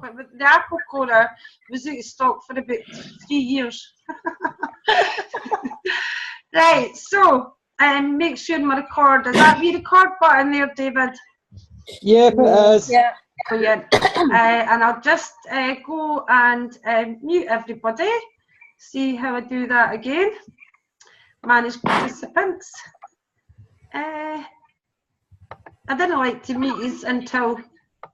but the apple corer was out of stock for about 3 years. Right, so make sure my record, is that the record button there, David? Yep, it is. Yeah. Brilliant. And I'll just go and mute everybody. See how I do that again. Manage participants. I didn't like to mute you until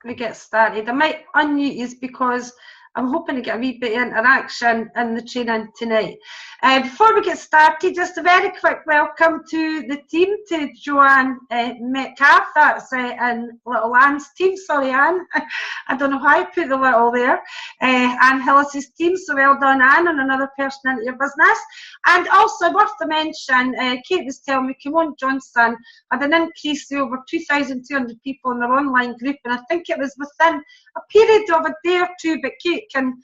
we get started. I might unmute you because I'm hoping to get a wee bit of interaction in the training tonight. Before we get started, just a very quick welcome to the team, to Joanne Metcalf, that's in Little Anne's team. Sorry, Anne, I don't know why I put the little there. Anne Hillis's team, so well done, Anne, and another person into your business. And also, worth to mention, Kate was telling me, Kimon Johnson had an increase of over 2,200 people in their online group, and I think it was within a period of a day or two, but Kate can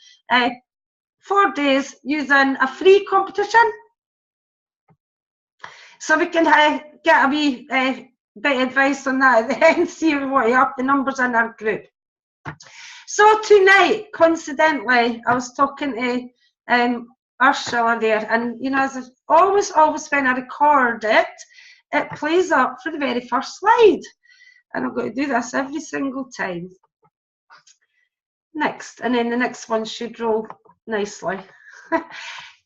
4 days using a free competition, so we can get a wee bit of advice on that at the end, see what you up the numbers in our group. So tonight, coincidentally, I was talking to Ursula there, and you know, as always when I record it, it plays up for the very first slide, and I'm going to do this every single time. Next, and then the next one should roll nicely.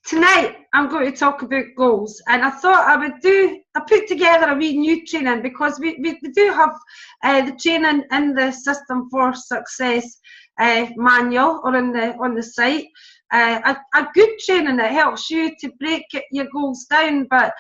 Tonight I'm going to talk about goals, and I thought I put together a wee new training, because we do have the training in the System for Success manual or on the site. A good training that helps you to break your goals down, but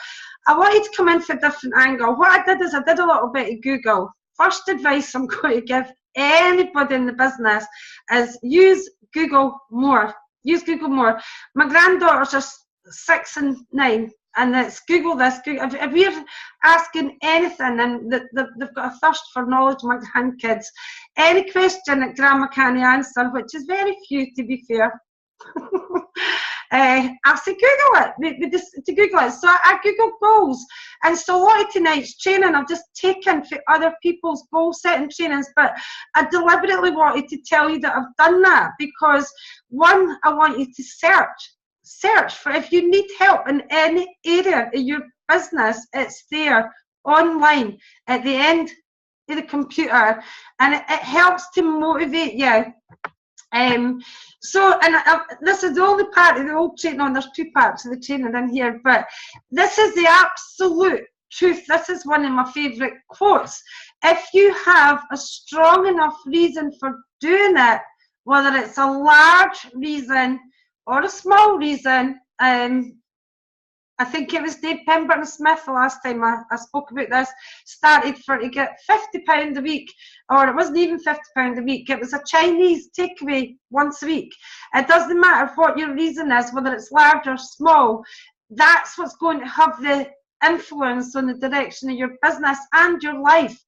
I wanted to come in for a different angle. What I did is I did a little bit of Google. First advice I'm going to give anybody in the business is use Google more. Use Google more. My granddaughters are 6 and 9, and it's Google this. Google. If we're asking anything, and they've got a thirst for knowledge, my grandkids, any question that Grandma can't answer, which is very few to be fair, I say Google it, to Google it. So I Google goals, and so a lot of tonight's training I've just taken for other people's goal setting trainings, but I deliberately wanted to tell you that I've done that because, one, I want you to search for, if you need help in any area of your business, it's there online at the end of the computer, and it helps to motivate you. This is the only part of the whole training. There's 2 parts of the training in here, but this is the absolute truth. This is one of my favourite quotes. If you have a strong enough reason for doing it, whether it's a large reason or a small reason, I think it was Dave Pemberton Smith the last time I spoke about this, started to get £50 a week, or it wasn't even £50 a week, it was a Chinese takeaway once a week. It doesn't matter what your reason is, whether it's large or small, that's what's going to have the influence on the direction of your business and your life.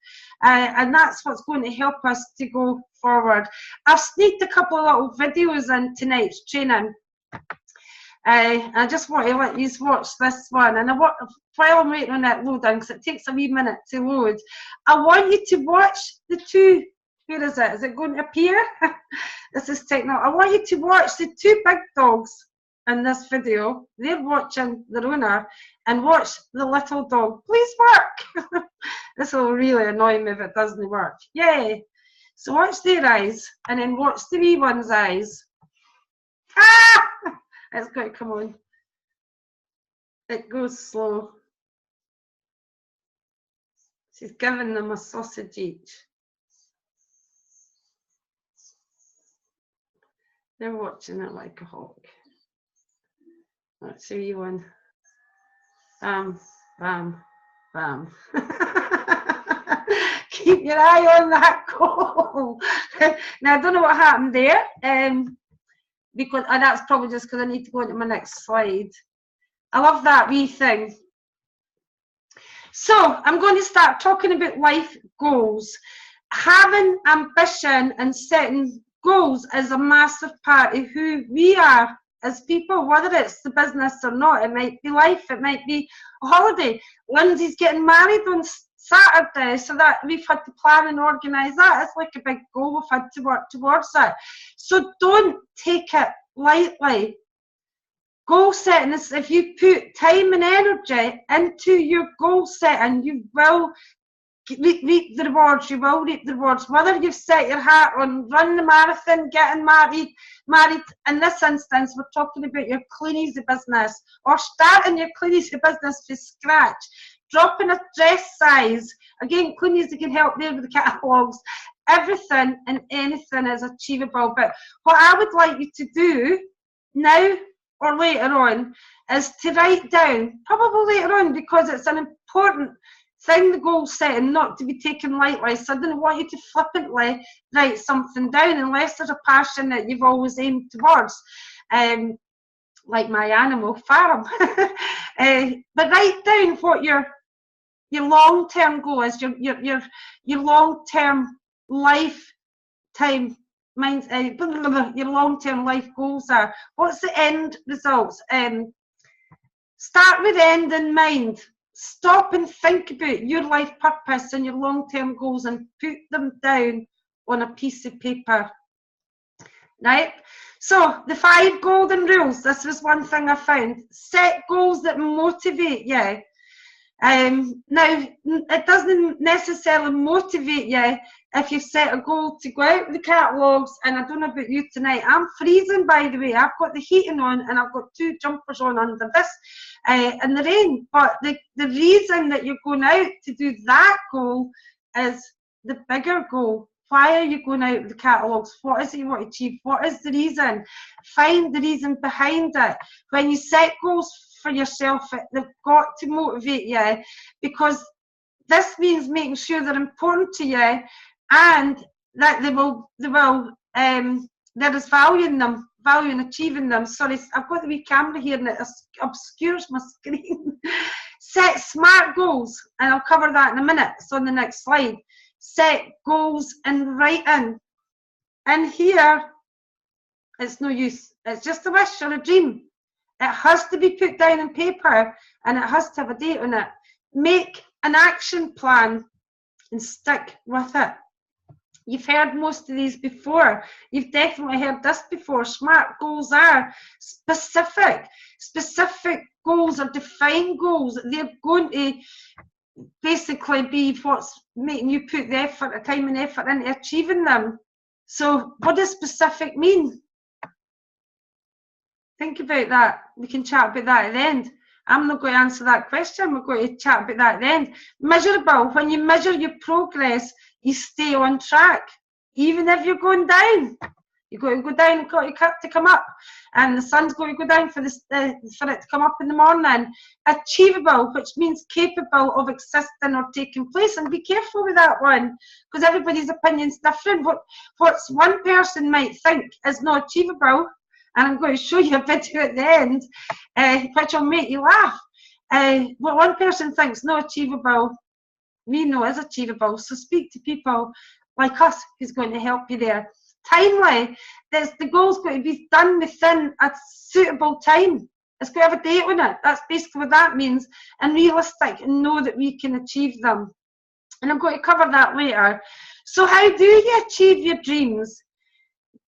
And that's what's going to help us to go forward. I've sneaked a couple of little videos in tonight's training. I just want to let you watch this one, and while I'm waiting on that loading, because it takes a wee minute to load, I want you to watch the 2, where is it? Is it going to appear? This is techno. I want you to watch the 2 big dogs in this video. They're watching their owner, and watch the little dog. Please work. This will really annoy me if it doesn't work. Yay. So watch their eyes, and then watch the wee one's eyes. Ah! It's going to come on. It goes slow. She's giving them a sausage each. They're watching it like a hawk. Let's see you one. Bam, bam, bam. Keep your eye on that goal. Now, I don't know what happened there. Because that's probably just because I need to go into my next slide. I love that wee thing. So I'm going to start talking about life goals. Having ambition and setting goals is a massive part of who we are as people, whether it's the business or not. It might be life, it might be a holiday. Lindsay's getting married on Saturday, so that we've had to plan and organise that. It's like a big goal we've had to work towards it. So don't take it lightly. Goal setting is, if you put time and energy into your goal setting, you will reap the rewards. You will reap the rewards. Whether you've set your heart on running the marathon, getting married. In this instance, we're talking about your clean easy business, or starting your clean easy business from scratch, dropping a dress size. Again, clean easy can help there with the catalogues. Everything and anything is achievable. But what I would like you to do now or later on is to write down, probably later on, because it's an important thing, the goal setting, not to be taken lightly. So I don't want you to flippantly write something down unless there's a passion that you've always aimed towards, like my animal farm. But write down what your long-term goal is, your long-term lifetime your long-term life goals are. What's the end results? Start with end in mind. Stop and think about your life purpose and your long-term goals and put them down on a piece of paper. Right? So the 5 golden rules. This was one thing I found. Set goals that motivate you. Now, it doesn't necessarily motivate you if you set a goal to go out with the catalogues. And I don't know about you tonight, I'm freezing, by the way. I've got the heating on and I've got 2 jumpers on under this in the rain. But the reason that you're going out to do that goal is the bigger goal. Why are you going out with the catalogues? What is it you want to achieve? What is the reason? Find the reason behind it. When you set goals for yourself, they've got to motivate you, because this means making sure they're important to you and that there is value in them, value in achieving them. Sorry, I've got the wee camera here and it obscures my screen. Set SMART goals, and I'll cover that in a minute. It's on the next slide. Set goals in writing. And here, it's no use. It's just a wish or a dream. It has to be put down on paper and it has to have a date on it. Make an action plan and stick with it. You've heard most of these before. You've definitely heard this before. SMART goals are specific. Specific goals are defined goals. They're going to basically be what's making you put the effort, time and effort into achieving them. So what does specific mean? Think about that. We can chat about that at the end. I'm not going to answer that question. We're going to chat about that at the end. Measurable. When you measure your progress, you stay on track. Even if you're going down. You've got to go down and got to come up. And the sun's going to go down for it to come up in the morning. Achievable, which means capable of existing or taking place. And be careful with that one, because everybody's opinion's different. What's one person might think is not achievable, and I'm going to show you a video at the end, which will make you laugh. What one person thinks not achievable, we know is achievable. So speak to people like us who's going to help you there. Timely. The goal's going to be done within a suitable time. It's going to have a date on it. That's basically what that means. And realistic, and know that we can achieve them. And I'm going to cover that later. So how do you achieve your dreams?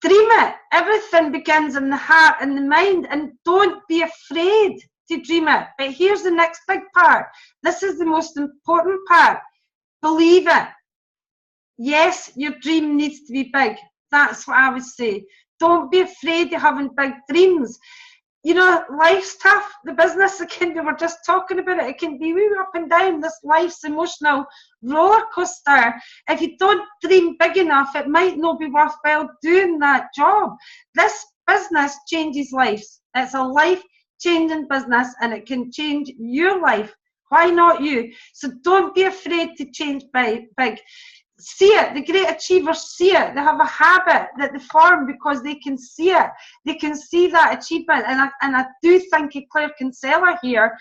Dream it. Everything begins in the heart and the mind, and don't be afraid to dream it. But here's the next big part. This is the most important part. Believe it. Yes, your dream needs to be big. That's what I would say. Don't be afraid of having big dreams. You know, life's tough. The business, again, we were just talking about it. It can be wee up and down. This life's emotional roller coaster. If you don't dream big enough, it might not be worthwhile doing that job. This business changes lives. It's a life-changing business, and it can change your life. Why not you? So don't be afraid to change big. See it. The great achievers see it. They have a habit that they form because they can see it. They can see that achievement. And I do think of Claire Kinsella here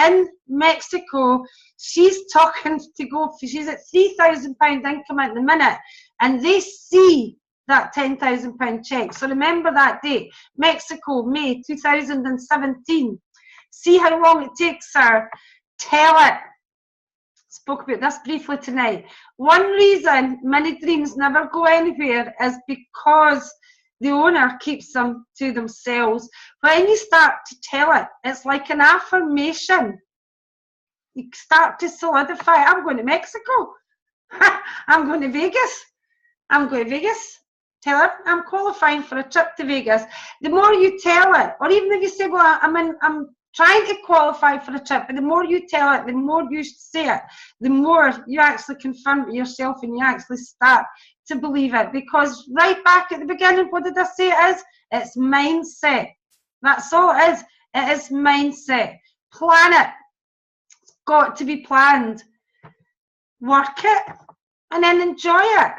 in Mexico. She's talking to go, she's at £3,000 income at the minute, and they see that £10,000 check. So remember that date, Mexico, May 2017. See how long it takes her. Tell it. spoke about this briefly tonight. One reason many dreams never go anywhere is because the owner keeps them to themselves. When you start to tell it, it's like an affirmation. You start to solidify. I'm going to Mexico. I'm going to Vegas. I'm going to Vegas. Tell her I'm qualifying for a trip to Vegas. The more you tell it, or even if you say, well, I'm trying to qualify for a trip, but the more you tell it, the more you say it, the more you actually confirm it yourself and you actually start to believe it. Because right back at the beginning, what did I say it is? It's mindset. That's all it is. It is mindset. Plan it. It's got to be planned. Work it and then enjoy it.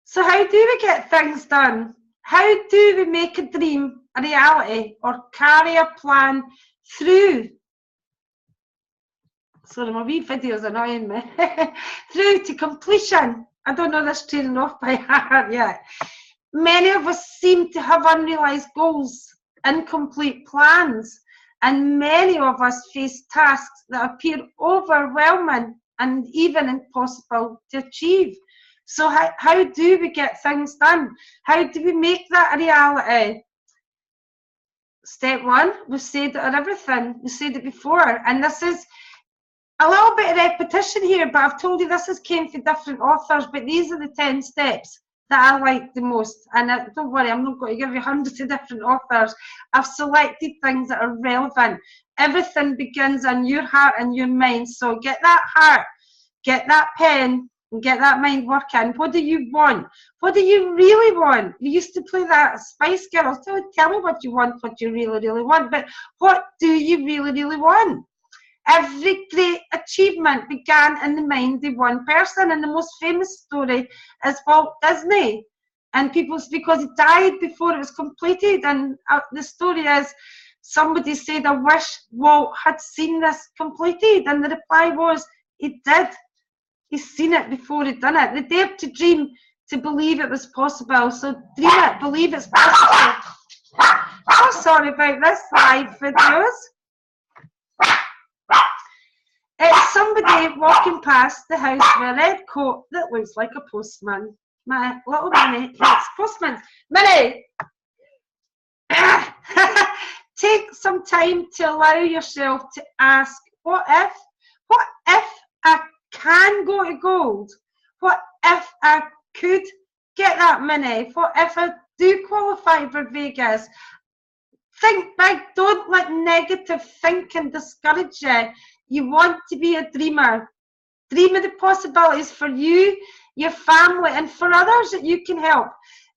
So how do we get things done? How do we make a dream a reality or carry a plan through? Sorry, my wee video's annoying me. Through to completion. I don't know this training off by heart yet. Many of us seem to have unrealised goals, incomplete plans, and many of us face tasks that appear overwhelming and even impossible to achieve. So how do we get things done? How do we make that a reality? Step one, we've said it on everything. We said it before, and this is a little bit of repetition here, but I've told you this came from different authors, but these are the 10 steps that I like the most. And don't worry, I'm not going to give you hundreds of different authors. I've selected things that are relevant. Everything begins in your heart and your mind. So get that heart, get that pen, and get that mind working. What do you want? What do you really want? We used to play that Spice Girls. Tell me what you want, what you really, really want. But what do you really, really want? Every great achievement began in the mind of one person, and the most famous story is Walt Disney. And because he died before it was completed, and the story is, somebody said, I wish Walt had seen this completed, and the reply was, he did. He's seen it before he'd done it. They dared to dream, to believe it was possible. So dream it, believe it's possible. Oh, sorry about this live videos. It's somebody walking past the house with a red coat that looks like a postman. My little Minnie hates postmen. Minnie! Take some time to allow yourself to ask, what if? What if I can go to gold? What if I could get that Minnie? What if I do qualify for Vegas? Think big. Don't let negative thinking discourage you. You want to be a dreamer. Dream of the possibilities for you, your family, and for others that you can help.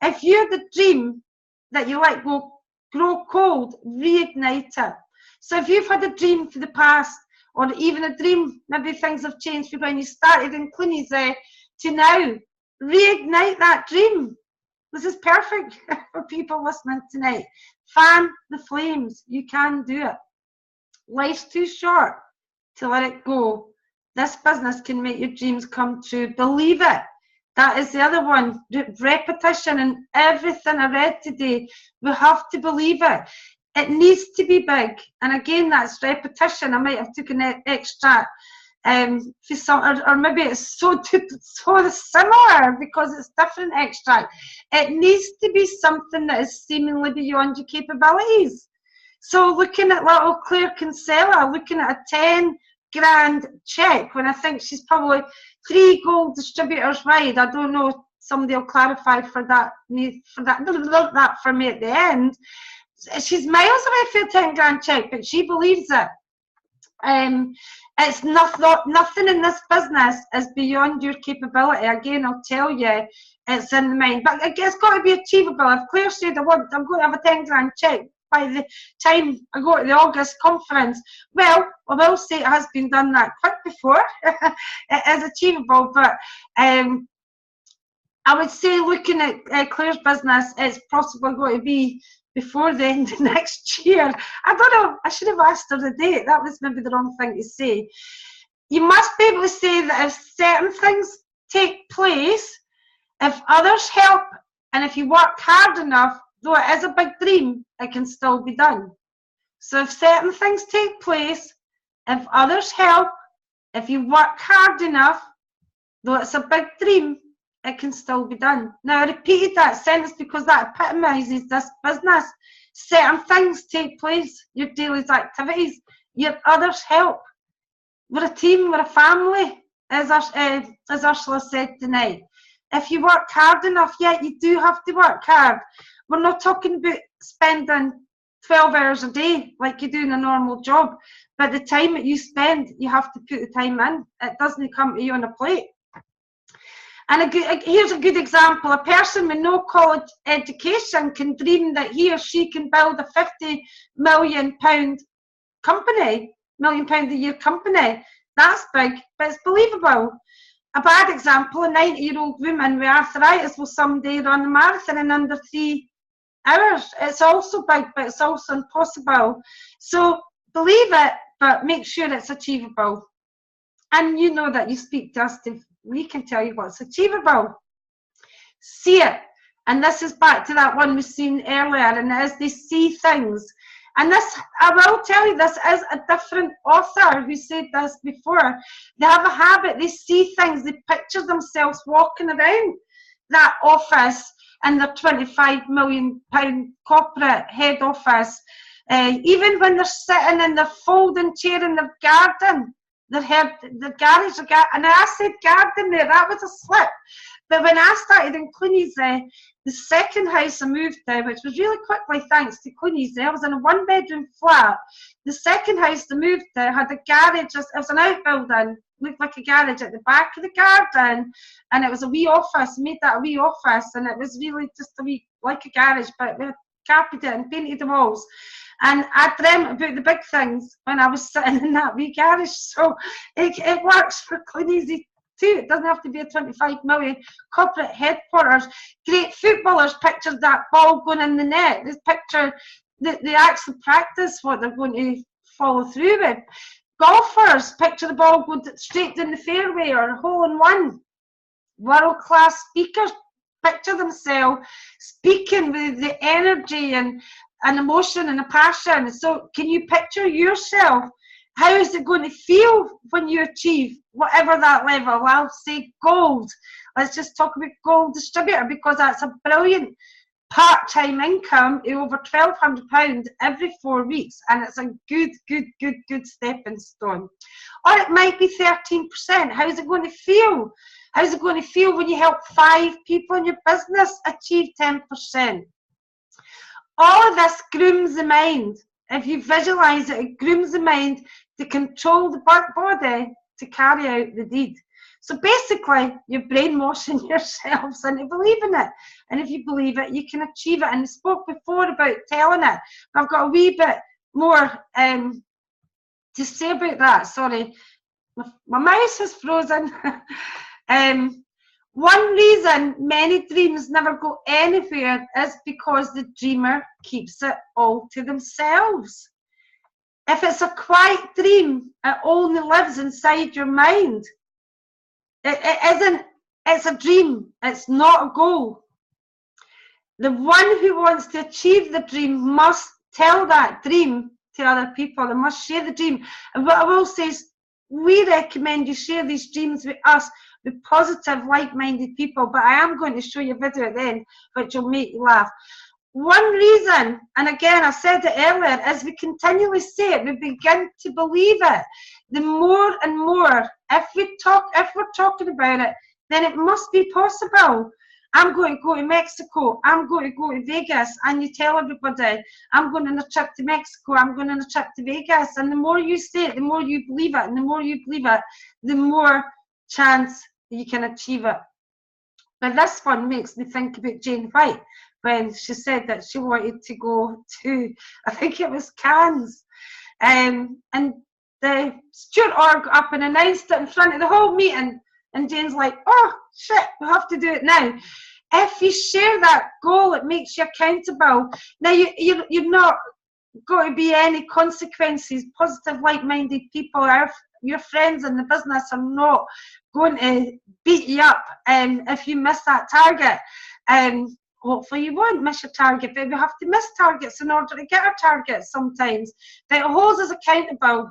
If you had a dream that you let grow cold, reignite it. So if you've had a dream for the past, or even a dream, maybe things have changed from when you started in Clooney's to now, reignite that dream. This is perfect for people listening tonight. Fan the flames. You can do it. Life's too short to let it go. This business can make your dreams come true. Believe it. That is the other one. Repetition and everything I read today. We have to believe it. It needs to be big. And again, that's repetition. I might have taken an extract for some, or maybe it's so similar because it's different extract. It needs to be something that is seemingly beyond your capabilities. So looking at little Claire Kinsella, looking at a 10 grand check, when I think she's probably 3 gold distributors wide. I don't know, somebody will clarify that for me at the end. She's miles away from a 10 grand check, but she believes it. It's nothing in this business is beyond your capability. Again, I'll tell you, it's in the mind. But it's got to be achievable. If Claire said, I'm going to have a 10 grand check by the time I go to the August conference, well, I will say it has been done that quick before. It is achievable, but I would say looking at Claire's business, it's possibly going to be before the end of next year. I don't know, I should have asked her the date. That was maybe the wrong thing to say. You must be able to say that if certain things take place, if others help, and if you work hard enough, though it is a big dream, it can still be done. So if certain things take place, if others help, If you work hard enough, though it's a big dream, it can still be done. Now, I repeated that sentence because that epitomises this business. Certain things take place, your daily activities, your others help. We're a team, we're a family, as Ursula said tonight. If you work hard enough, yeah, you do have to work hard. We're not talking about spending 12 hours a day like you do in a normal job, but the time that you spend, you have to put the time in. It doesn't come to you on a plate. And here's a good example. A person with no college education can dream that he or she can build a £50 million company, £1 million a year company. That's big, but it's believable. A bad example, a 90-year-old woman with arthritis will someday run a marathon in under 3 hours. It's also big, but it's also impossible. So believe it, but make sure it's achievable. And you know that you speak to us, we can tell you what's achievable. See it. And this is back to that one we've seen earlier, and it is they see things. And this, I will tell you, this is a different author who said this before. They have a habit, they see things, they picture themselves walking around that office in their £25 million corporate head office. Even when they're sitting in their folding chair in their garden, the garage, and I said garden there, that was a slip. But when I started in Clunies, the second house I moved to, which was really quickly thanks to Clunies, I was in a 1-bedroom flat. The second house I moved to had a garage, it was an outbuilding, looked like a garage at the back of the garden, and it was a wee office, made that a wee office, and it was really just a wee, like a garage, but we had carpeted and painted the walls. And I dreamt about the big things when I was sitting in that wee garage. So it works for Clunies too. It doesn't have to be a 25 million corporate headquarters. Great footballers pictured that ball going in the net. They picture they actually practice what they're going to follow through with. Golfers picture the ball going straight down the fairway or a hole in one. World-class speakers picture themselves speaking with the energy and emotion and a passion. So can you picture yourself? How is it going to feel when you achieve whatever that level? I'll say gold. Let's just talk about gold distributor, because that's a brilliant part-time income of over £1,200 every 4 weeks, and it's a good stepping stone. Or it might be 13%. How is it going to feel? How is it going to feel when you help 5 people in your business achieve 10%? All of this grooms the mind. If you visualize it, it grooms the mind to control the body to carry out the deed. So basically, you're brainwashing yourselves into believing it. And if you believe it, you can achieve it. And I spoke before about telling it. I've got a wee bit more to say about that. Sorry, my mouse is frozen. One reason many dreams never go anywhere is because the dreamer keeps it all to themselves. If it's a quiet dream, it only lives inside your mind. It's a dream, it's not a goal. The one who wants to achieve the dream must tell that dream to other people. They must share the dream. And what I will say is, we recommend you share these dreams with us, with positive, like-minded people. But I am going to show you a video at the end, which will make you laugh. One reason, and again I said it earlier, is we continually say it, we begin to believe it. The more and more, if we're talking about it, then it must be possible. I'm going to go to Mexico, I'm going to go to Vegas, and you tell everybody, I'm going on a trip to Mexico, I'm going on a trip to Vegas, and the more you say it, the more you believe it, and the more you believe it, the more chance you can achieve it. But this one makes me think about Jane White, when she said that she wanted to go to, I think it was Cannes, and the steward got up and announced it in front of the whole meeting, and Jane's like, oh shit, we have to do it now. If you share that goal, it makes you accountable. Now you're not going to be any consequences. Positive, like-minded people, your friends in the business are not going to beat you up if you miss that target. Hopefully you won't miss your target, but we have to miss targets in order to get our targets sometimes. But it holds us accountable.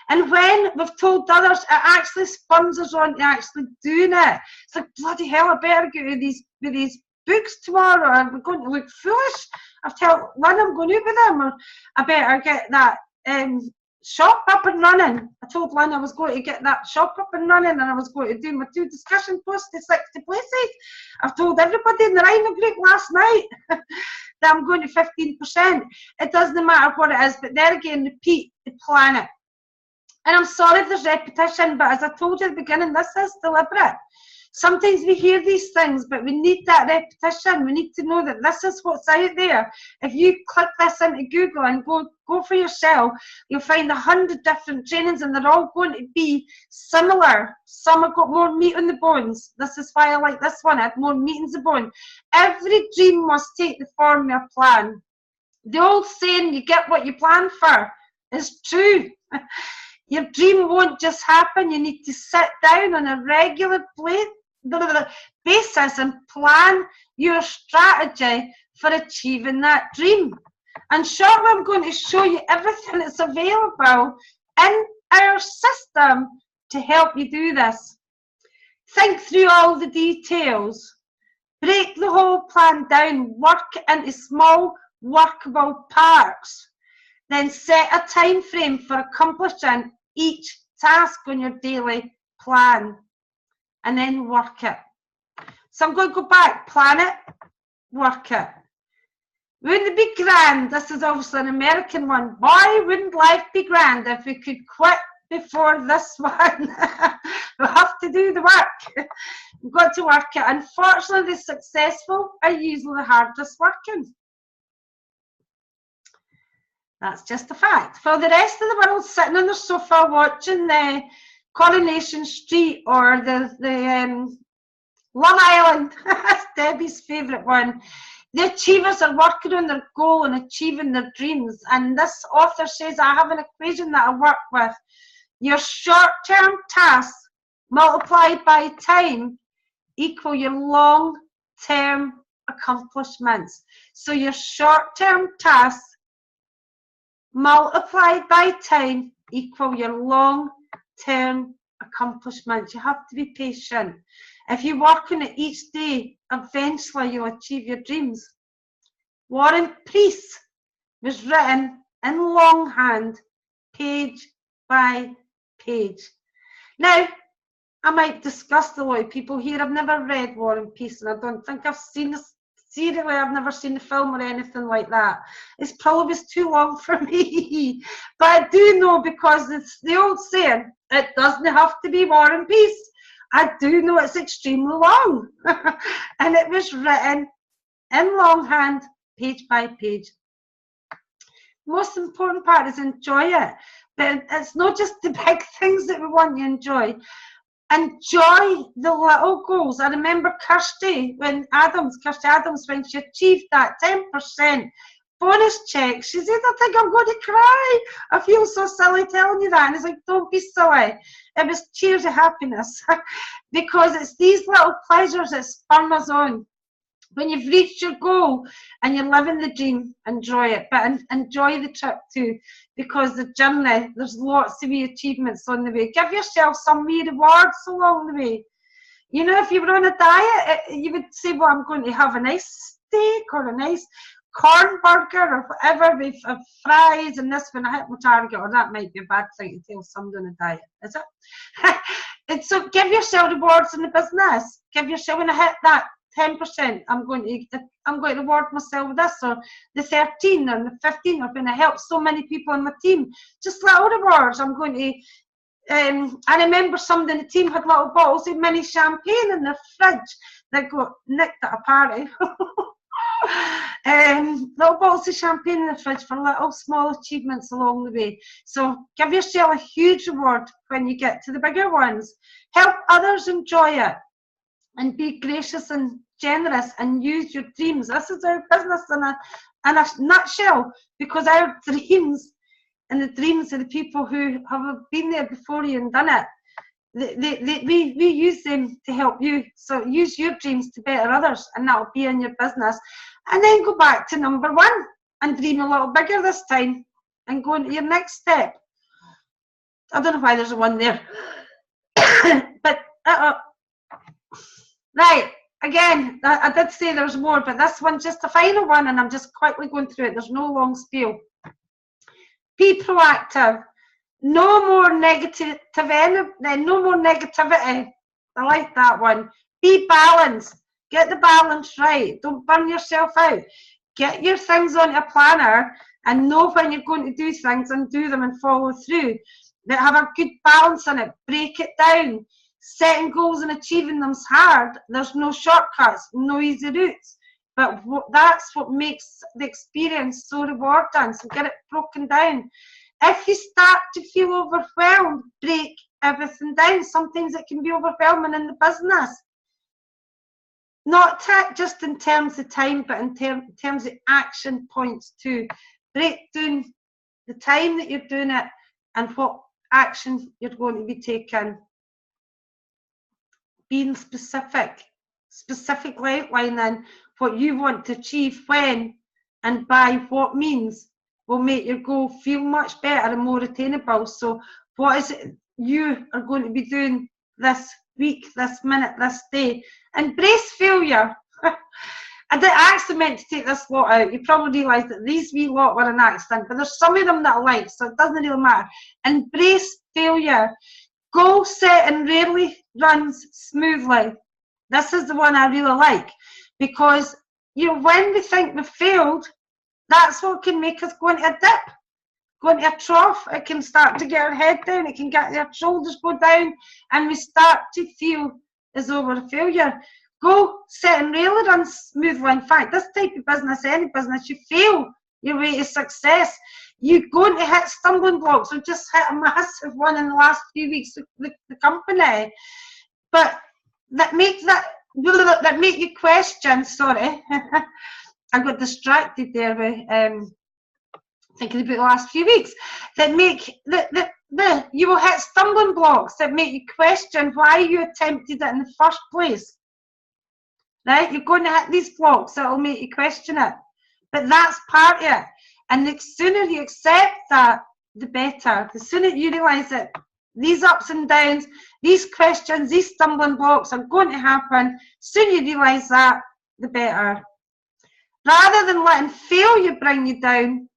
And when we've told others, it actually spurs us on to actually doing it. It's like, bloody hell, I better get with these books tomorrow, or we're going to look foolish. I've told Lynn I'm going out with them, or I better get that shop up and running. I told Lynn I was going to get that shop up and running, and I was going to do my 2 discussion posts to 60 places. I've told everybody in the Rhino group last night that I'm going to 15%. It doesn't matter what it is, but there again, repeat the planet. And I'm sorry if there's repetition, but as I told you at the beginning, this is deliberate. Sometimes we hear these things, but we need that repetition. We need to know that this is what's out there. If you click this into Google and go for yourself, you'll find 100 different trainings, and they're all going to be similar. Some have got more meat on the bones. This is why I like this one. It had more meat on the bone. Every dream must take the form of a plan. The old saying, you get what you plan for, is true. Your dream won't just happen. You need to sit down on a regular basis and plan your strategy for achieving that dream. And shortly I'm going to show you everything that's available in our system to help you do this. Think through all the details. Break the whole plan down. Work it into small, workable parts. Then set a time frame for accomplishing each task on your daily plan, and then work it. So I'm going to go back, plan it, work it. Wouldn't it be grand? This is obviously an American one. Boy, wouldn't life be grand if we could quit before this one. We have to do the work. We've got to work it. Unfortunately, the successful are usually the hardest working. That's just a fact. For the rest of the world sitting on their sofa watching the Coronation Street or the Love Island, that's Debbie's favourite one. The achievers are working on their goal and achieving their dreams. And this author says, I have an equation that I work with. Your short-term tasks multiplied by time equal your long-term accomplishments. So your short-term tasks multiplied by time equal your long-term accomplishments. You have to be patient. If you work on it each day, eventually you'll achieve your dreams. War and Peace was written in longhand, page by page. Now, I might disgust a lot of people here. I've never read War and Peace, and I don't think I've seen this. Seriously, I've never seen the film or anything like that. It's probably too long for me. But I do know, because it's the old saying, it doesn't have to be War and Peace. I do know it's extremely long. And it was written in longhand, page by page. Most important part is enjoy it. But it's not just the big things that we want you to enjoy. Enjoy the little goals. I remember Kirsty Adams, when she achieved that 10% bonus check, she said, I think I'm going to cry. I feel so silly telling you that. And it's like, don't be silly. It was tears of happiness. Because it's these little pleasures that spur us on. When you've reached your goal and you're living the dream, enjoy it. But enjoy the trip too, because the journey, there's lots of wee achievements on the way. Give yourself some wee rewards along the way. You know, if you were on a diet, you would say, well, I'm going to have a nice steak or a nice corn burger or whatever with fries and this when I hit my target. Or that might be a bad thing to tell somebody on a diet, is it? And so give yourself rewards in the business. Give yourself, when I hit that 10%, I'm going to reward myself with this, or the 13 or the 15, or when I help so many people on my team. Just little rewards. I'm going to I remember somebody in the team had little bottles of mini champagne in their fridge that got nicked at a party. Little bottles of champagne in the fridge for little small achievements along the way. So give yourself a huge reward when you get to the bigger ones. Help others enjoy it, and be gracious and generous, and use your dreams. This is our business in a nutshell, because our dreams and the dreams of the people who have been there before you and done it, we use them to help you. So use your dreams to better others, and that'll be in your business. And then go back to number one and dream a little bigger this time, and go into your next step. I don't know why there's one there. But, right, again, I did say there's more, but this one's just the final one, and I'm just quickly going through it. There's no long spiel. Be proactive. No more negativity. No more negativity. I like that one. Be balanced. Get the balance right. Don't burn yourself out. Get your things on a planner and know when you're going to do things and do them and follow through. That have a good balance in it. Break it down. Setting goals and achieving them's hard. There's no shortcuts, no easy routes. But that's what makes the experience so rewarding. So get it broken down. If you start to feel overwhelmed, break everything down. Sometimes it can be overwhelming in the business. Not just in terms of time, but in terms of action points too. Break down the time that you're doing it and what action you're going to be taking. Being specific outlining what you want to achieve when and by what means will make your goal feel much better and more attainable. So what is it you are going to be doing this week, this minute, this day? Embrace failure. I actually meant to take this lot out. You probably realised that these wee lot were an accident, but there's some of them that I like, so it doesn't really matter. Embrace failure. Goal setting rarely runs smoothly. This is the one I really like, because when we think we've failed, that's what can make us go into a dip, go into a trough. It can start to get our head down, it can get our shoulders go down, and we start to feel as though we're a failure. Goal setting rarely runs smoothly. In fact, this type of business, any business, you fail your way to success. You're going to hit stumbling blocks. We've just hit a massive one in the last few weeks with the company. But that make you question, sorry. I got distracted there with thinking about the last few weeks. That make you will hit stumbling blocks that make you question why you attempted it in the first place. Right? You're going to hit these blocks that will make you question it. But that's part of it. And the sooner you accept that, the better. The sooner you realise that these ups and downs, these questions, these stumbling blocks are going to happen, the sooner you realise that, the better. Rather than letting failure bring you down,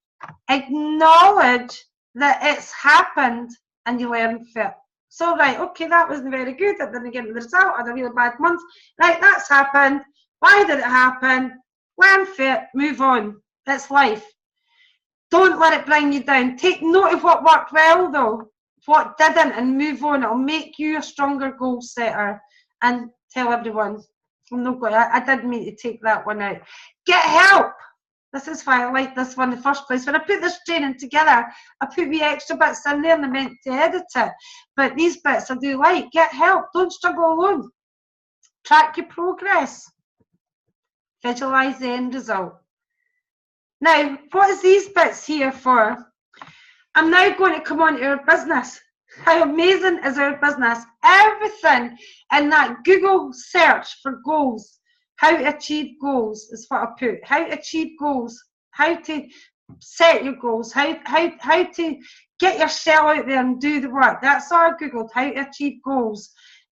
acknowledge that it's happened and you learn from it. So, right, okay, that wasn't very good. I didn't get the result. I had a really bad month. Right, that's happened. Why did it happen? Learn from it, move on. It's life. Don't let it bring you down. Take note of what worked well, though, what didn't, and move on. It'll make you a stronger goal setter. And tell everyone. I didn't mean to take that one out. Get help. This is why I like this one in the first place. When I put this training together, I put the extra bits in there and I meant to edit it. But these bits I do like. Get help. Don't struggle alone. Track your progress. Visualise the end result. Now, what is these bits here for? I'm now going to come on to our business. How amazing is our business? Everything in that Google search for goals. How to achieve goals is what I put. How to achieve goals. How to set your goals. How to get yourself out there and do the work. That's all I Googled. How to achieve goals.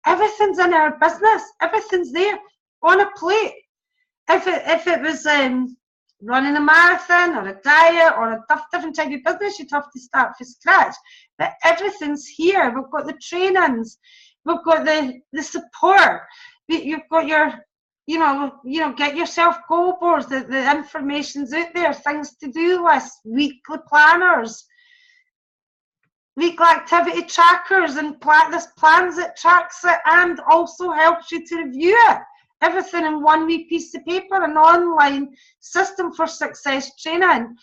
Everything's in our business. Everything's there on a plate. If it was running a marathon or a diet or a different type of business, you'd have to start from scratch. But everything's here. We've got the trainings. We've got the support. You've got your, get yourself goal boards. The information's out there. Things to do lists, weekly planners, weekly activity trackers, and plans that tracks it and also helps you to review it. Everything in one wee piece of paper, an online system for success training,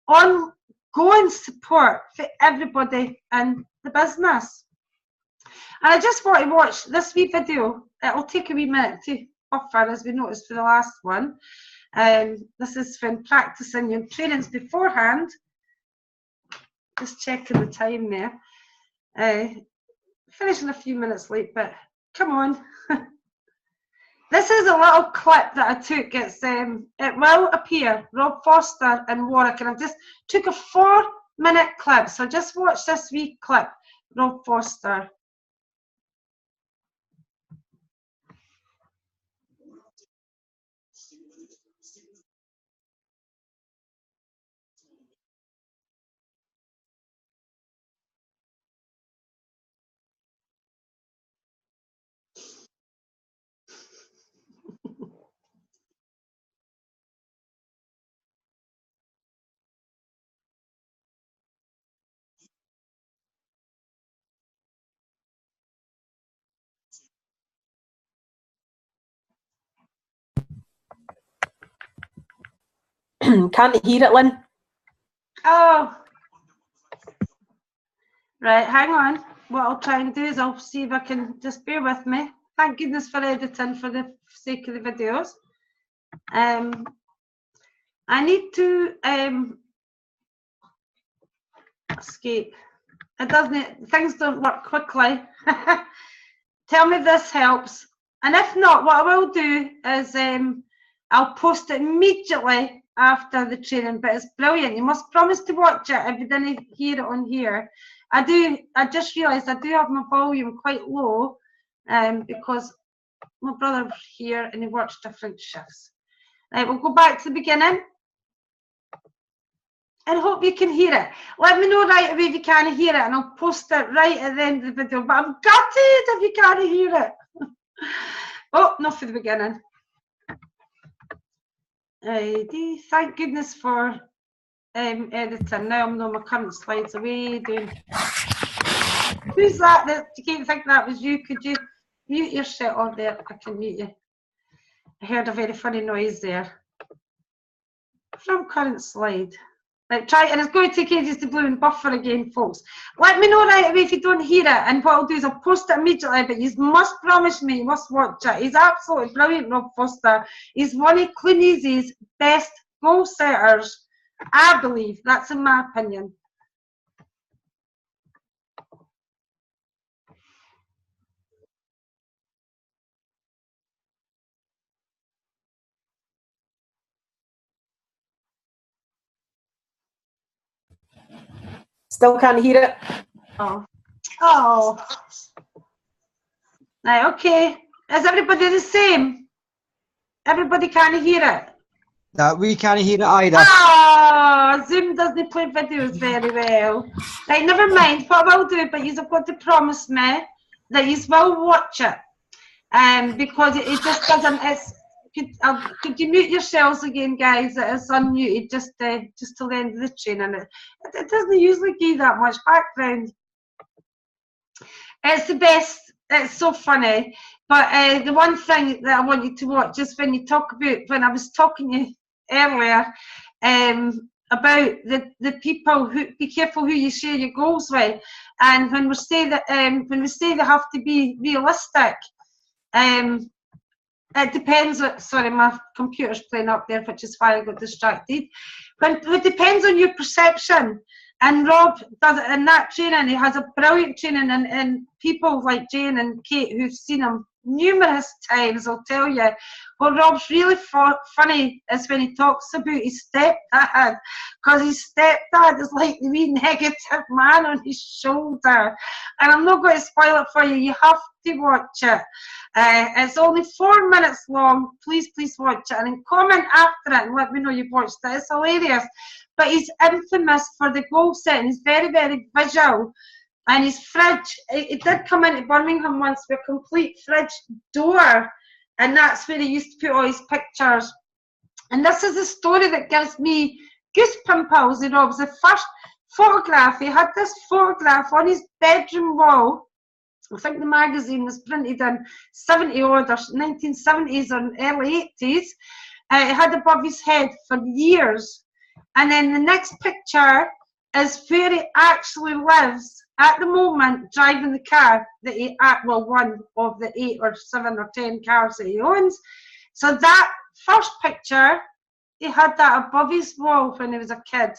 ongoing support for everybody in the business. And I just want to watch this wee video. It'll take a wee minute to buffer, as we noticed for the last one. This is from practicing your trainings beforehand. Just checking the time there. Finishing a few minutes late, but come on. This is a little clip that I took. It will appear, Rob Foster and Warwick, and I just took a 4-minute clip. So just watch this wee clip. Rob Foster. Can't hear it, Lynn. Oh. Right, hang on. What I'll try and do is I'll see if I can just bear with me. Thank goodness for editing for the sake of the videos. I need to escape. It doesn't, things don't work quickly. Tell me if this helps. And if not, what I will do is I'll post it immediately after the training, but it's brilliant. You must promise to watch it if you didn't hear it on here. I just realised I do have my volume quite low because my brother's here and he works different shifts. Right, we'll go back to the beginning and hope you can hear it. Let me know right away if you can't hear it and I'll post it right at the end of the video, but I'm gutted if you can't hear it. Oh, not for the beginning. Thank goodness for editing. Now I'm on my current slides away doing. Who's that? You can't think that was you. Could you mute yourself? Oh, there, I can mute you. I heard a very funny noise there. From current slide. Right, try, and it's going to take ages to blue and buffer again, folks. Let me know right away if you don't hear it, and what I'll do is I'll post it immediately, but you must promise me you must watch it. He's absolutely brilliant, Rob Foster. He's one of Clunies' best goal setters, I believe. That's in my opinion. Still can't hear it. Oh. Oh. Right, okay. Is everybody the same? Everybody can't hear it? No, we can't hear it either. Oh, Zoom doesn't play videos very well. Right, never mind. What I will do, but you've got to promise me that you will watch it. Because it just doesn't. Could you mute yourselves again, guys? It is unmuted just till the end of the training. It doesn't usually give that much background. It's the best. It's so funny. But the one thing that I want you to watch is when you talk about, when I was talking to you earlier about the people who, be careful who you share your goals with, and when we say that they have to be realistic. It depends. Sorry, my computer's playing up there, which is why I got distracted. But it depends on your perception. And Rob does it in that training. He has a brilliant training, and people like Jane and Kate who've seen him numerous times will tell you. What Rob's really funny is when he talks about his stepdad, because his stepdad is like the wee negative man on his shoulder. And I'm not going to spoil it for you. You have to watch it. It's only 4 minutes long. Please watch it, and then comment after it and let me know you've watched it. It's hilarious. But he's infamous for the goal setting. He's very, very visual. And his fridge, he did come into Birmingham once with a complete fridge door. And that's where he used to put all his pictures. And this is the story that gives me goosepimples. It was the first photograph. He had this photograph on his bedroom wall. I think the magazine was printed in 70 odd or 1970s or early 80s. It had above his head for years. And then the next picture is where he actually lives at the moment, driving the car that he, well, one of the 8 or 7 or 10 cars that he owns. So that first picture, he had that above his wall when he was a kid.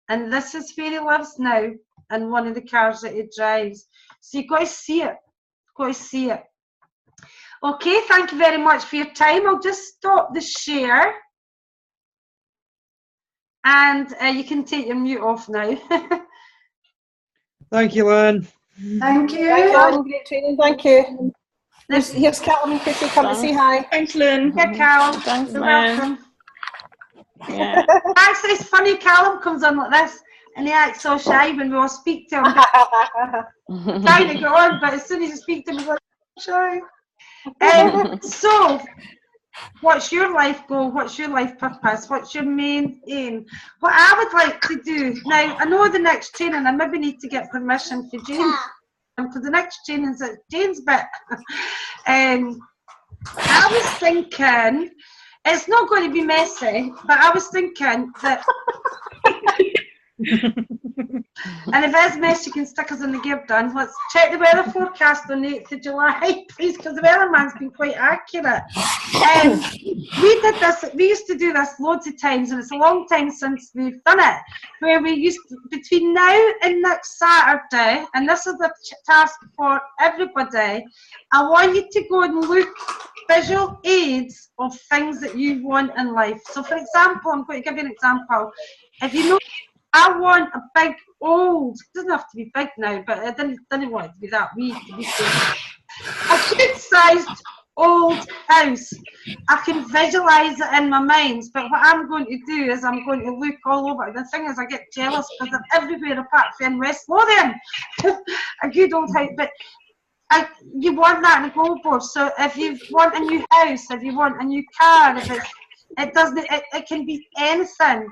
And this is where he lives now, in one of the cars that he drives. So you've got to see it. Got to see it. Okay, thank you very much for your time. I'll just stop the share. And you can take your mute off now. Thank you, Lynn. Thank you. Thank you, Lynn. Great training. Thank you. Here's Callum and Chrissy. Come to say hi. Thanks, Lynn. Yeah, Callum. Thanks, You're man. welcome. Yeah. Actually, it's funny, Callum comes on like this and he acts so shy when we all speak to him. Trying to get on, but as soon as you speak to him, he's like, shy. So, what's your life goal? What's your life purpose? What's your main aim? What I would like to do, now, I know the next training, I maybe need to get permission for Jane, because the next training's at Jane's bit. I was thinking, it's not going to be messy, but I was thinking that, and if it's messy, you can stick us in the gear done. Let's check the weather forecast on the 8th of July, please, because the weatherman's been quite accurate. We did this, we used to do this loads of times, and it's a long time since we've done it, where we used to, between now and next Saturday, and this is the task for everybody, I want you to go and look visual aids of things that you want in life. So for example, I'm going to give you an example. If you know, I want a big old, it doesn't have to be big now, but I didn't want it to be that wee, to be safe. A good-sized old house. I can visualise it in my mind, but what I'm going to do is I'm going to look all over. The thing is, I get jealous because I'm everywhere apart from West Lothian. A good old house, but you want that in a goal board. So if you want a new house, if you want a new car, if it can be anything.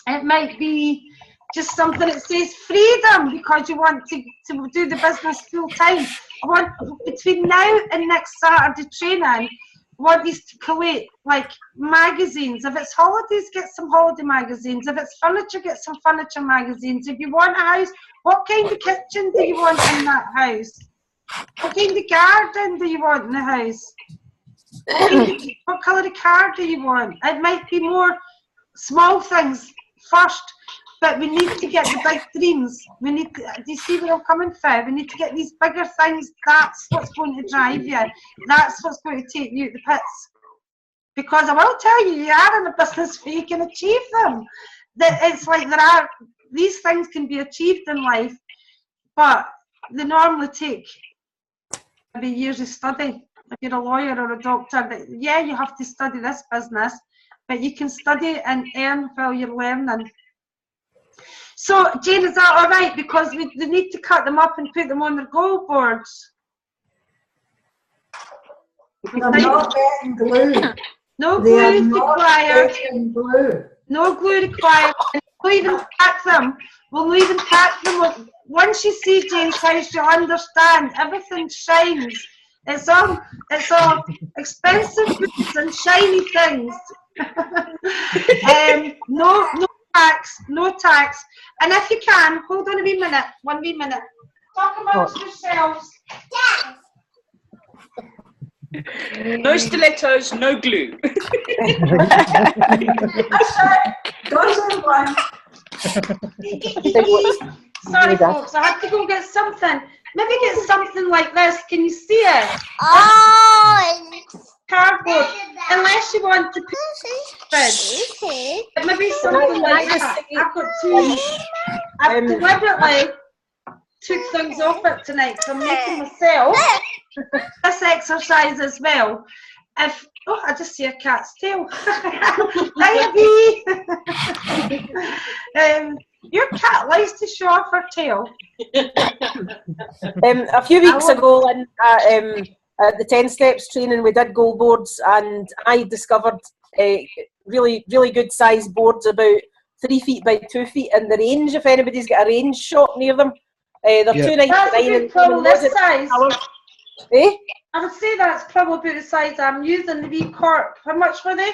It might be just something that says freedom because you want to do the business full time. I want, between now and next Saturday training, I want these to collate like magazines. If it's holidays, get some holiday magazines. If it's furniture, get some furniture magazines. If you want a house, what kind of kitchen do you want in that house? What kind of garden do you want in the house? What colour of car do you want? It might be more small things first, but we need to get the big dreams. We need to, do you see where I'm coming from? We need to get these bigger things. That's what's going to drive you. That's what's going to take you to the pits. Because I will tell you, you are in a business where you can achieve them. That it's like these things can be achieved in life, but they normally take maybe years of study. If you're a lawyer or a doctor, but yeah, you have to study this business, but you can study and earn while you're learning. So, Jane, is that all right? Because they need to cut them up and put them on their goal boards. They're not getting glue. No glue required. Glue. No glue required. We'll even pack them. We'll even pack them. Once you see Jane's house, you'll understand. Everything shines. It's all expensive goods and shiny things. No tax. And if you can, hold on a wee minute, one wee minute. Talk amongst yourselves. No stilettos, no glue. Sorry, folks, I had to go get something. Maybe get something like this. Can you see it? Cardboard. Unless you want to put it. Maybe something like that. I've got two. I've deliberately took things off it tonight, so I'm making myself this exercise as well. I just see a cat's tail. Your cat likes to show off her tail. A few weeks ago, Lynn, at the 10 steps training, we did goal boards, and I discovered really, really good size boards, about 3 feet by 2 feet in the range. If anybody's got a range shop near them, they're $2.99. That's a good call, this size. I would say that's probably the size I'm using, the wee cork. How much were they?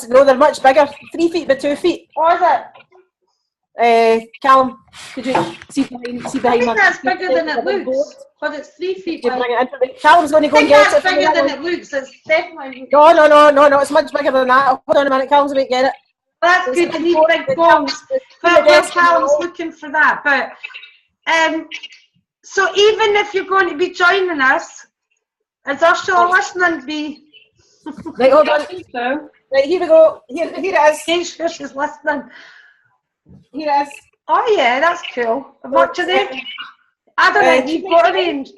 No, they're much bigger. 3 feet by 2 feet. What is it? Callum, could you see behind? I think that's bigger than it looks, because it's 3 feet. Callum's going to go and get it. That's bigger than it looks. It's definitely. No, it's much bigger than that. Hold on a minute, Callum's going to get it. That's good. You need big goals. But Callum's looking for that. But so even if you're going to be joining us, is Ursula listening? Right, hold on. I think so. Right, here we go. Here it is. Make sure she's listening. Here it is. Oh yeah, that's cool. What are they? I don't think you've got a range.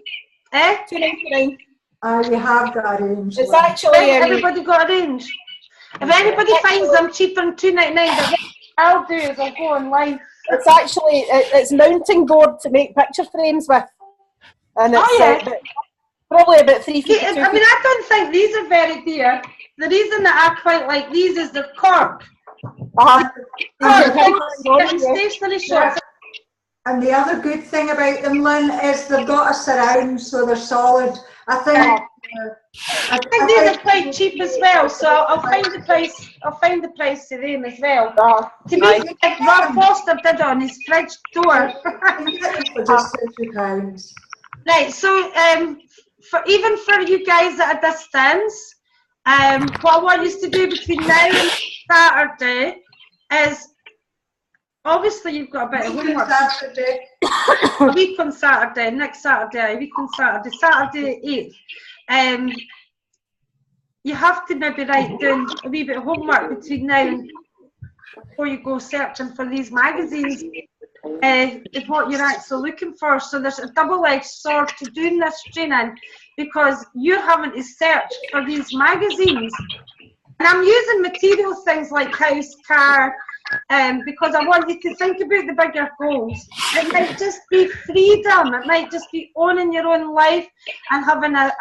Eh? £2.99. You have got a range. It's Lynn. actually Everybody got a range. If anybody finds them cheaper than £2.99, then what I'll do is I'll go online. it's mounting board to make picture frames with, and it's probably about 3 feet. I mean, I don't think these are very dear. The reason that I quite like these is the cork. Stationery shops. And the other good thing about them, Lynn, is they've got a surround, so they're solid. I think these are quite cheap as well, so I'll find the price. I'll find the price of them as well. To me, like Rob Foster did on his fridge door. for just £50. Right. So, even for you guys at a distance, what I want you to do between now and Saturday is, obviously you've got a bit of homework. A week on Saturday, next Saturday, a week on Saturday, Saturday 8th. You have to maybe write down a wee bit of homework between now and before you go searching for these magazines. Is what you're actually looking for. So there's a double-edged sword to doing this training, because you're having to search for these magazines. And I'm using material things like house, car, because I want you to think about the bigger goals. It might just be freedom. It might just be owning your own life and having a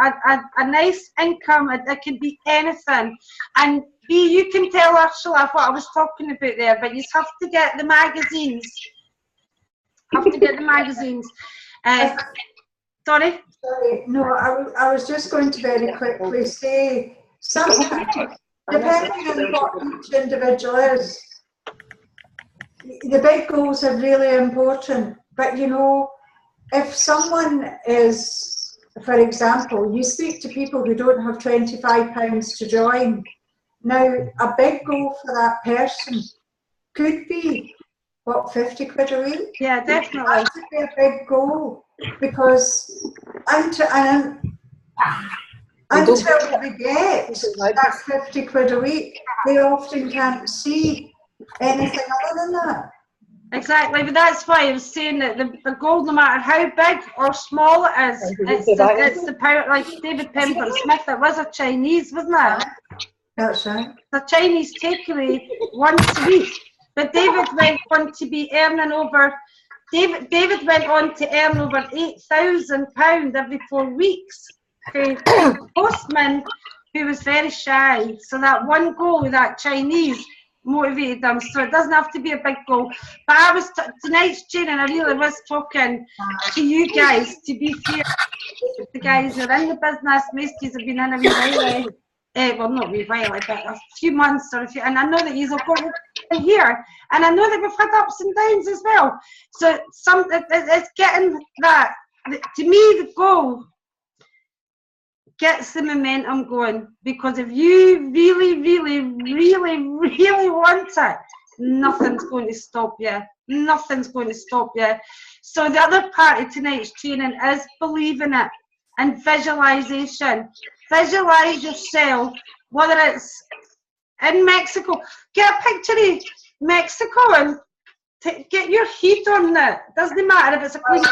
nice income. It could be anything. And B, you can tell Ursula what I was talking about there, but you have to get the magazines. Sorry? Sorry, no, I was just going to very quickly say, sometimes, depending on what each individual is, the big goals are really important. But you know, if someone is, for example, you speak to people who don't have £25 to join. Now, a big goal for that person could be, what, 50 quid a week? Yeah, definitely. That would be a big goal, because until they get that 50 quid a week, they often can't see anything other than that. Exactly, but that's why I was saying that the goal, no matter how big or small it is, it's the power. Like David Pemberton Smith, it was a Chinese, wasn't it? That's right. The Chinese takeaway once a week. But David went on to be earning over. David went on to earn over £8,000 every 4 weeks. A postman who was very shy. So that one goal with that Chinese motivated them. So it doesn't have to be a big goal. But I was tonight's training, I really was talking to you guys. To be fair, the guys who are in the business, most of you have been in a wee while. Well, not a wee while, but a few months or a few, and I know that you've got it here, and I know that we've had ups and downs as well. So it's getting that. To me, the goal gets the momentum going, because if you really, really, really, really want it, nothing's going to stop you. Nothing's going to stop you. So the other part of tonight's training is believing it and visualization. Visualize yourself, whether it's in Mexico. Get a picture of Mexico and get your heat on it. Doesn't matter if it's a clean,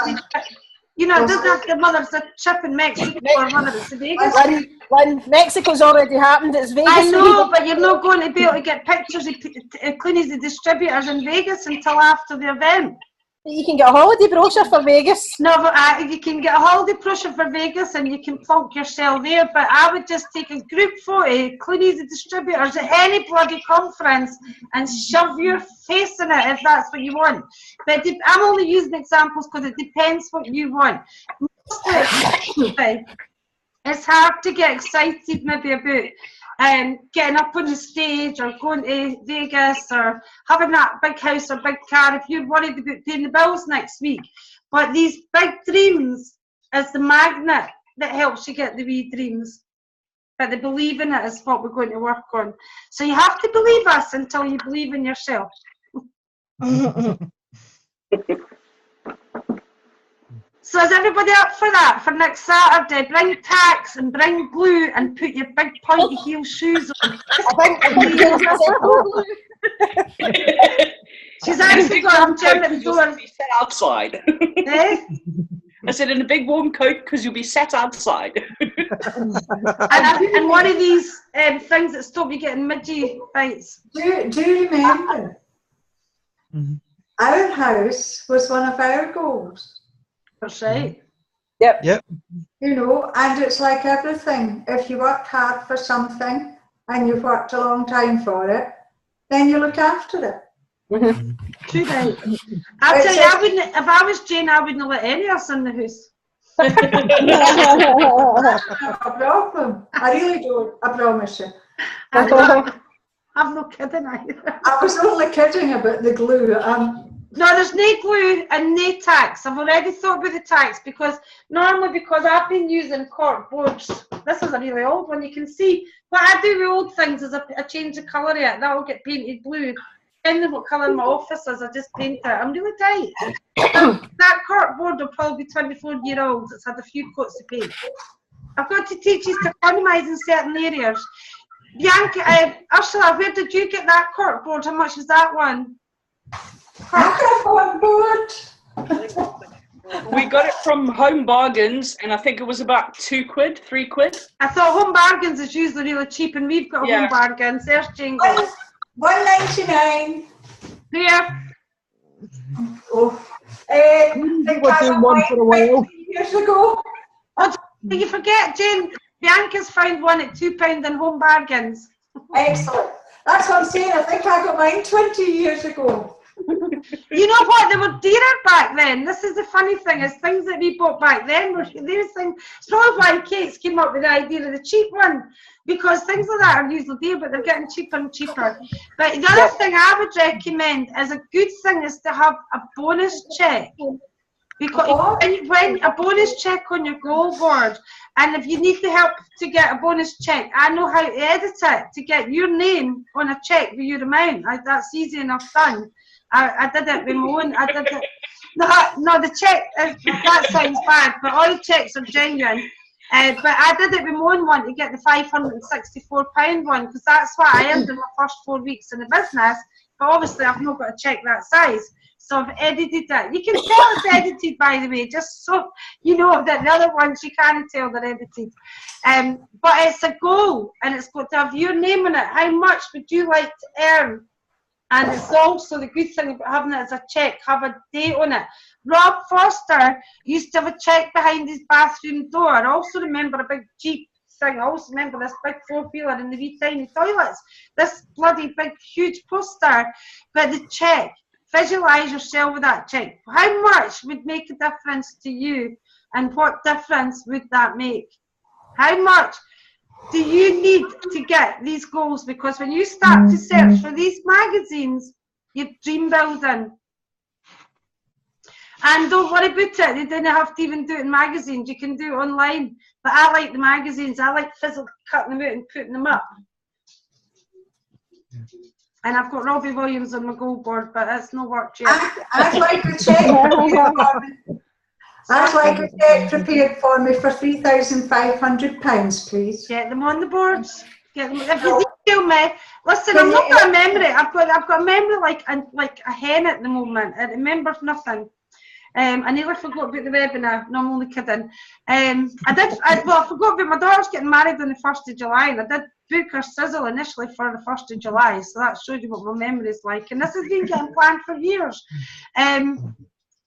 you know, it doesn't have to, whether it's a trip in Mexico or whether it's Vegas. When Mexico's already happened, it's Vegas. I know, but you're not going to be able to get pictures of clean the distributors in Vegas until after the event. You can get a holiday brochure for Vegas. No, but you can get a holiday brochure for Vegas and you can plonk yourself there, but I would just take a group photo, clean the distributors at any bloody conference and shove your face in it if that's what you want. But I'm only using examples because it depends what you want. It's hard to get excited maybe about getting up on the stage or going to Vegas or having that big house or big car if you're worried about paying the bills next week. But these big dreams is the magnet that helps you get the wee dreams. But the believe in it is what we're going to work on. So you have to believe us until you believe in yourself. So is everybody up for that? For next Saturday, bring tacks and bring glue and put your big pointy heel shoes on. She's actually got a gym at the door. Outside. Eh? I said in a big warm coat because you'll be sat outside. and one of these things that stop you getting midgy bites. Do you remember? Our house was one of our goals. That's right. Yep. You know, and it's like everything. If you work hard for something and you've worked a long time for it, then you look after it. True right. I'll tell you, I wouldn't, if I was Jane, I wouldn't let any of us in the house. No problem. I really don't. I promise you. I'm not kidding either. I was only kidding about the glue. No, there's no glue and no tacks. I've already thought about the tacks because I've been using cork boards. This is a really old one. You can see what I do with old things is I change the colour of it. That will get painted blue. Depending on what colour my office is, I just paint it. I'm really tight. That cork board will probably be 24-year-old. It's had a few coats of paint. I've got to teach you to economise in certain areas. Bianca, Ursula, where did you get that cork board? How much was that one? Cork board. We got it from Home Bargains, and I think it was about £2, £3. I thought Home Bargains is usually really cheap, and we've got Home Bargains. There's Jingle. $1.99. There. Oh, I think I got one for a while. Years ago. Oh, you forget, Jane, Bianca's found one at £2 in Home Bargains. Excellent. That's what I'm saying. I think I got mine 20 years ago. You know what? They were dearer back then. This is the funny thing, is things that we bought back then were these things. It's probably why Kate's came up with the idea of the cheap one, because things like that are usually dear, but they're getting cheaper and cheaper. But the other thing I would recommend is a good thing is to have a bonus check. Because when a bonus check on your goal board, and if you need the help to get a bonus check, I know how to edit it to get your name on a check with your amount. That's easy enough done. I did it with my own. I did it. No, the check, that sounds bad, but all the checks are genuine. But I did it with my own one to get the £564 one, because that's what I earned in my first 4 weeks in the business. But obviously, I've not got a check that size. So I've edited it. You can tell it's edited, by the way, just so you know that the other ones you can't tell they're edited. But it's a goal, and it's got to have your name on it. How much would you like to earn? And it's also the good thing about having it as a check, have a date on it. Rob Foster used to have a check behind his bathroom door. I also remember a big Jeep thing. I also remember this big four-wheeler in the wee tiny toilets. This bloody big huge poster. But the check, visualise yourself with that check. How much would make a difference to you, and what difference would that make? How much do you need to get these goals? Because when you start to search for these magazines, you're dream building. And don't worry about it, you don't have to even do it in magazines, you can do it online. But I like the magazines, I like physically cutting them out and putting them up. And I've got Robbie Williams on my goal board, but that's no work yet. I'd like a check. I'd like a check prepared for me for £3,500, please. Get them on the boards. Get them. If you tell me, listen, I've not got a memory. I've got a memory like a hen at the moment. It remembers nothing. I nearly forgot about the webinar. No, I'm only kidding. I forgot about my daughter's getting married on the 1st of July, and I did book her sizzle initially for the 1st of July, so that showed you what my memory is like. And this has been getting planned for years.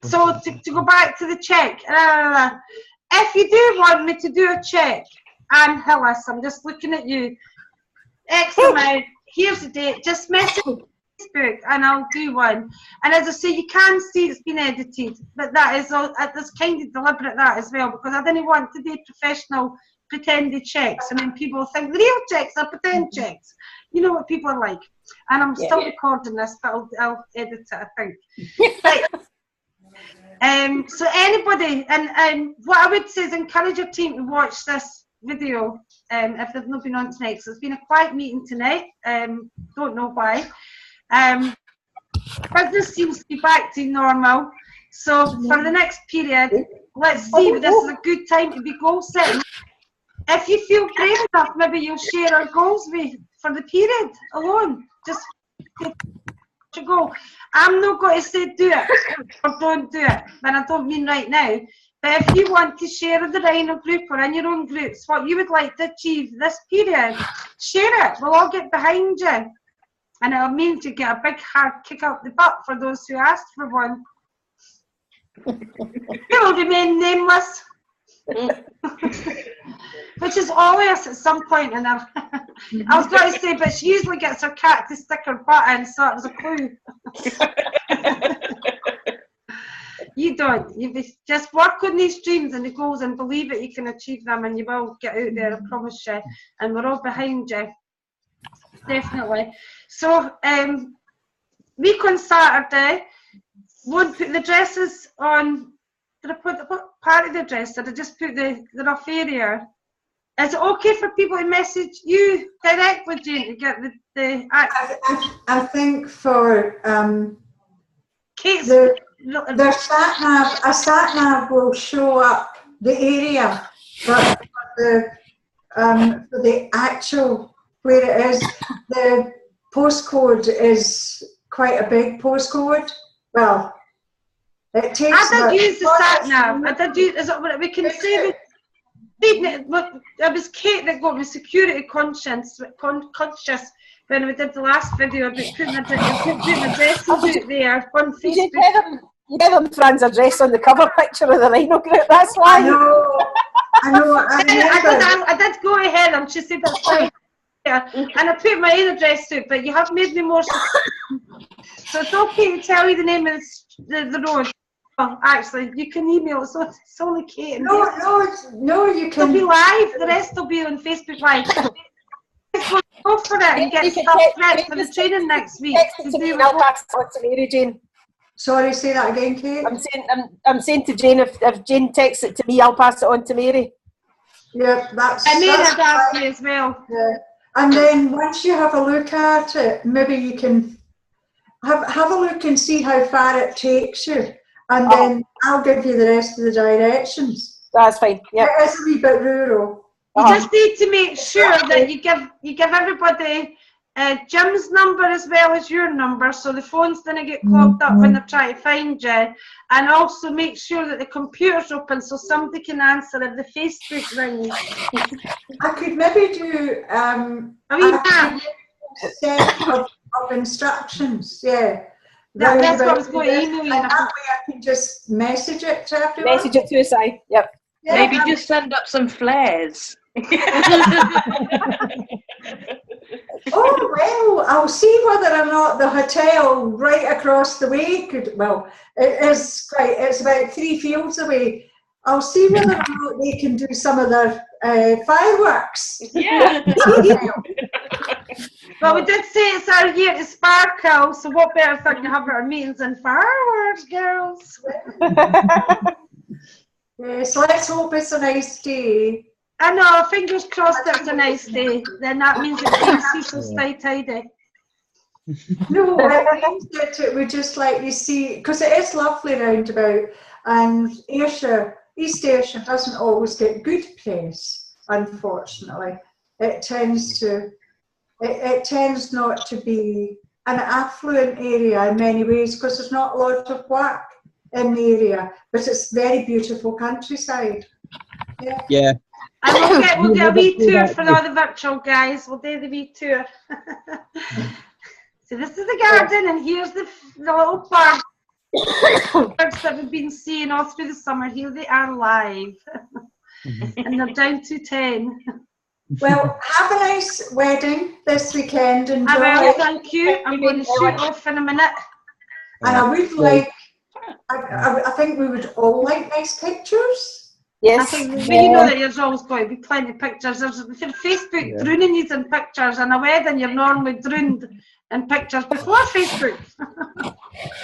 So to go back to the check, if you do want me to do a check, Anne Hillis, I'm just looking at you, X amount, here's the date, just message Facebook and I'll do one. And as I say, you can see it's been edited, but that is all, that's kind of deliberate that as well, because I didn't want to do professional pretended checks, and then people think the real checks are pretend checks. You know what people are like. And I'm still recording this, but I'll edit it, I think. Right. So anybody, and what I would say is encourage your team to watch this video if they've not been on tonight. So it's been a quiet meeting tonight. Don't know why. Business seems to be back to normal. So for the next period, let's see if this is a good time to be goal setting. If you feel brave enough, maybe you'll share our goals for the period alone. Just to go. I'm not going to say do it or don't do it, but I don't mean right now. But if you want to share in the Rhino group or in your own groups what you would like to achieve this period, share it. We'll all get behind you. And it'll mean to get a big hard kick up the butt for those who asked for one. It will remain nameless. Which is always at some point in her. I was going to say, but she usually gets her cat to stick her butt in, so it was a clue. You don't. You just work on these dreams and the goals and believe it, you can achieve them and you will get out there, I promise you. And we're all behind you. Definitely. So, week on Saturday, won't put the dresses on. Did I put what part of the dress? Did I just put the rough area? Is it okay for people to message you directly, Jane, to get the I think for Kate's their sat nav will show up the area, but for the actual where it is, the postcode is quite a big postcode. Well, it takes. I did use the sat nav. I did use. Is it, we can say that. It was Kate that got me security conscious when we did the last video about putting the dresses out there on Facebook. You gave them Fran's address on the cover picture of the Rhino group, that's why. I know. I did go ahead and she said that's fine. And I put my own address to it, but you have made me more so it's okay to tell you the name of the road. Oh, actually, you can email it, so it's only Kate. No, you can. It'll be live, the rest will be on Facebook Live. Go for it and get stuff ready for the training next week. I'll pass it on to Mary Jane. Sorry, say that again, Kate. I'm saying to Jane, if Jane texts it to me, I'll pass it on to Mary. Yeah, that's. And Mary had asked me as well. Yeah. And then once you have a look at it, maybe you can have a look and see how far it takes you. And then I'll give you the rest of the directions. That's fine. Yeah. It is a wee bit rural. You just need to make sure that you give everybody Jim's number as well as your number, so the phones don't get clogged up when they're trying to find you. And also make sure that the computer's open so somebody can answer if the Facebook rings. I could maybe do a set of instructions. Yeah. That's what I was going to email you. And that way I can just message it to everyone. Message it to us, yep. Yeah, maybe just send up some flares. Oh, well, I'll see whether or not the hotel right across the way could, well, it's about 3 fields away. I'll see whether or not they can do some of their fireworks. Yeah. Well, we did say it's our year to sparkle, so what better thing to have our meetings than fireworks, girls? Yes, let's hope it's a nice day. I know, fingers crossed it's a nice day. Then that means it's going to so stay tidy. No, it means that we just like you see, because it is lovely roundabout, and East Ayrshire doesn't always get good press, unfortunately. It tends not to be an affluent area in many ways because there's not a lot of work in the area, but it's very beautiful countryside. Yeah. And we'll get a wee tour for all the virtual guys. We'll do the wee tour. So this is the garden, and here's the little birds. Birds that we've been seeing all through the summer. Here they are live, and they're down to 10. Well, have a nice wedding this weekend. Enjoy. I will, thank you. I'm going to shoot off in a minute. And I would like, I think we would all like nice pictures. Yes. I think you know that there's always going to be plenty of pictures. There's Facebook drooning you in pictures, and a wedding you're normally drooned in pictures before Facebook.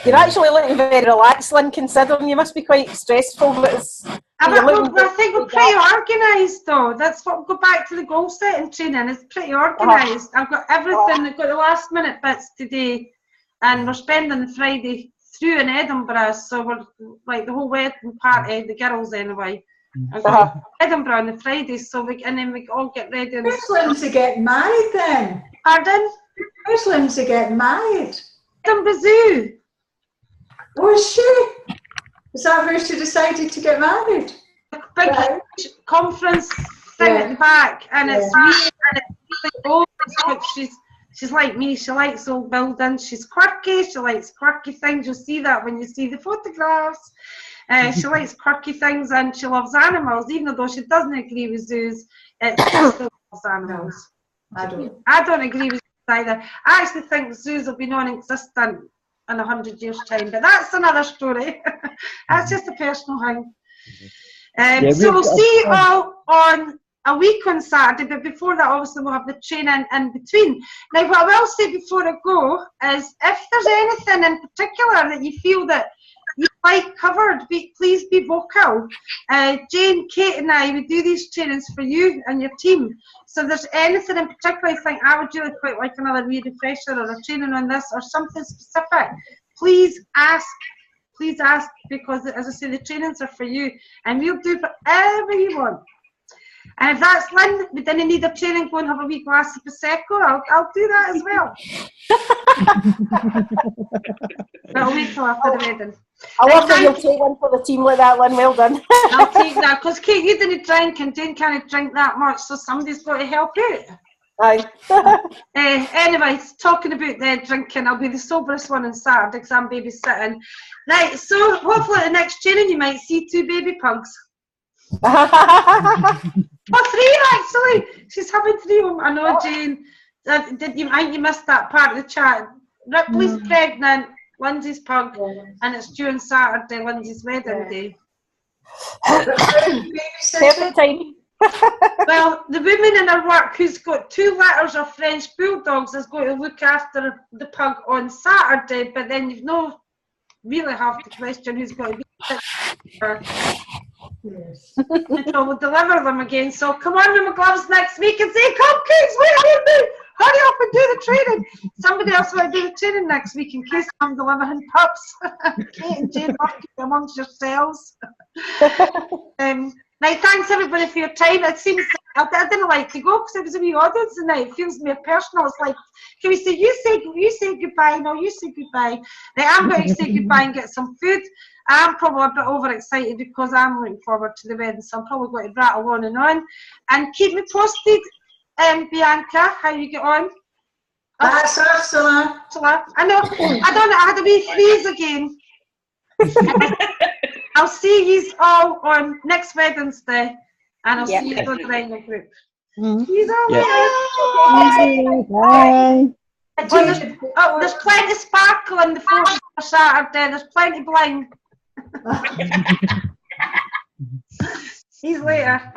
You're actually looking very relaxed, Lynn, considering you must be quite stressful. But I think we're pretty organised though. That's what we'll go back to the goal setting training. It's pretty organised. I've got everything. I've got the last minute bits today, and we're spending the Friday through in Edinburgh. So we're like the whole wedding party, the girls anyway. I've got Edinburgh on the Friday, so and then we all get ready. Where's Lindsay getting married then? Pardon? Where's Lindsay getting married? Edinburgh Zoo. Oh, is she? Is that where she decided to get married? Big Right. conference thing Yeah. at the back, and it's Yeah. me, and it's really old, but she's like me. She likes old buildings. She's quirky. She likes quirky things. You'll see that when you see the photographs. She likes quirky things, and she loves animals, even though she doesn't agree with zoos. She still loves animals. I don't. I don't agree with zoos either. I actually think zoos will be non-existent in 100 years' time, but that's another story. That's just a personal thing. Yeah, So we'll we've got- see you all on a week on Saturday, but before that, obviously, we'll have the training in between. Now, what I will say before I go is if there's anything in particular that you feel that you'd like covered, please be vocal. Jane, Kate and I would do these trainings for you and your team. So if there's anything in particular you think I would really quite like another wee refresher or a training on this or something specific, please ask. Please ask, because as I say, the trainings are for you and we'll do whatever you want. And if that's Lynn, we didn't need a training, go and have a wee glass of Prosecco, I'll do that as well. But I'll wait till after the wedding. I love that you'll take one for the team like that, Lynn. Well done. I'll take that, because Kate, you didn't drink and Jane can't drink that much, so somebody's got to help out. Aye. Anyways, talking about the drinking, I'll be the soberest one on Saturday because I'm babysitting. Right, so hopefully at the next training you might see 2 baby pugs. Or 3 actually. She's having 3 of them. I know, Jane. I think you missed that part of the chat. Ripley's pregnant, Lindsay's pug, and it's due on Saturday, Lindsay's wedding day. Perfect time. Well, the woman in her work who's got 2 litters of French bulldogs is going to look after the pug on Saturday, but then you've no really have to question who's going to be there. Yes. So we'll deliver them again. So come on with my gloves next week and say, come kids, wait a minute, hurry up and do the training. Somebody else will do the training next week in case I'm delivering pups. Kate and Jane working amongst yourselves. Right, thanks everybody for your time. It seems I didn't like to go because it was a wee audience tonight. It feels more personal. It's like, can we say you say goodbye? No, you say goodbye. Right, I'm going to say goodbye and get some food. I'm probably a bit overexcited because I'm looking forward to the wedding, so I'm probably going to rattle on. And keep me posted, Bianca, how you get on. That's Ursula. I know. I had a wee freeze again. I'll see you all on next Wednesday, and I'll see you on the Rhino group. See you all Bye. there's plenty of sparkle in the photos for Saturday. There's plenty bling. See you later.